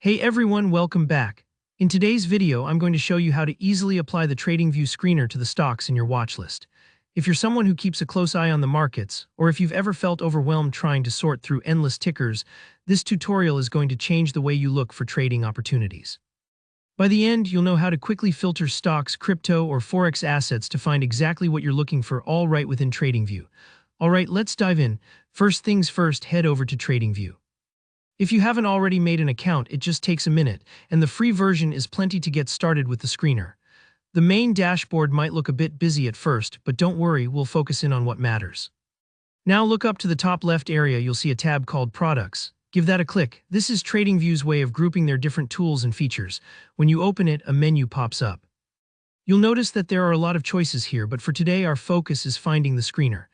Hey everyone, welcome back. In today's video, I'm going to show you how to easily apply the TradingView screener to the stocks in your watch list. If you're someone who keeps a close eye on the markets, or if you've ever felt overwhelmed trying to sort through endless tickers, this tutorial is going to change the way you look for trading opportunities. By the end, you'll know how to quickly filter stocks, crypto, or forex assets to find exactly what you're looking for all right within TradingView. Alright, let's dive in. First things first, head over to TradingView. If you haven't already made an account, it just takes a minute, and the free version is plenty to get started with the screener. The main dashboard might look a bit busy at first, but don't worry, we'll focus in on what matters. Now look up to the top left area, you'll see a tab called Products. Give that a click. This is TradingView's way of grouping their different tools and features. When you open it, a menu pops up. You'll notice that there are a lot of choices here, but for today our focus is finding the screener.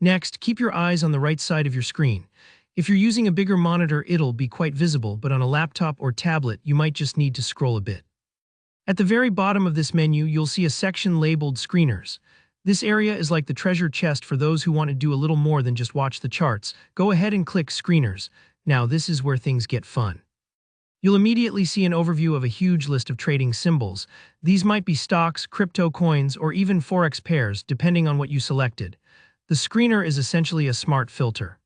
Next, keep your eyes on the right side of your screen. If you're using a bigger monitor, it'll be quite visible, but on a laptop or tablet, you might just need to scroll a bit. At the very bottom of this menu, you'll see a section labeled Screeners. This area is like the treasure chest for those who want to do a little more than just watch the charts. Go ahead and click Screeners. Now, this is where things get fun. You'll immediately see an overview of a huge list of trading symbols. These might be stocks, crypto coins, or even forex pairs, depending on what you selected. The screener is essentially a smart filter.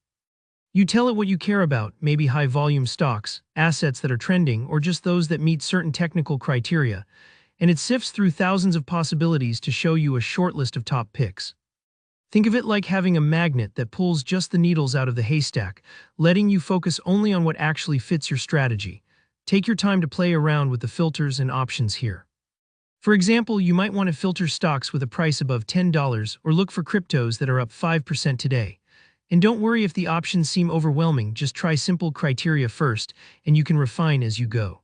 You tell it what you care about, maybe high-volume stocks, assets that are trending, or just those that meet certain technical criteria, and it sifts through thousands of possibilities to show you a short list of top picks. Think of it like having a magnet that pulls just the needles out of the haystack, letting you focus only on what actually fits your strategy. Take your time to play around with the filters and options here. For example, you might want to filter stocks with a price above $10 or look for cryptos that are up 5% today. And don't worry if the options seem overwhelming, just try simple criteria first, and you can refine as you go.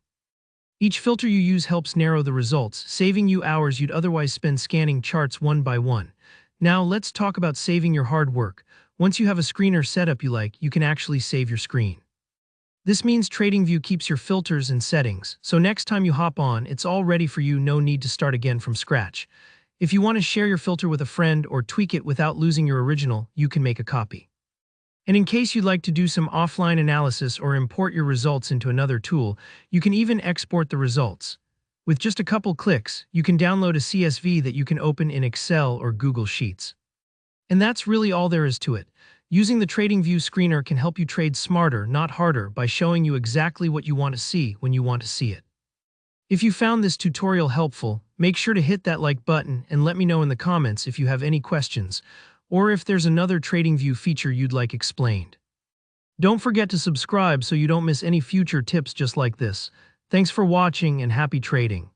Each filter you use helps narrow the results, saving you hours you'd otherwise spend scanning charts one by one. Now let's talk about saving your hard work. Once you have a screener setup you like, you can actually save your screen. This means TradingView keeps your filters and settings, so next time you hop on, it's all ready for you, no need to start again from scratch. If you want to share your filter with a friend or tweak it without losing your original, you can make a copy. And in case you'd like to do some offline analysis or import your results into another tool, you can even export the results. With just a couple clicks, you can download a CSV that you can open in Excel or Google Sheets. And that's really all there is to it. Using the TradingView screener can help you trade smarter, not harder, by showing you exactly what you want to see when you want to see it. If you found this tutorial helpful, make sure to hit that like button and let me know in the comments if you have any questions, or if there's another TradingView feature you'd like explained. Don't forget to subscribe so you don't miss any future tips just like this. Thanks for watching and happy trading.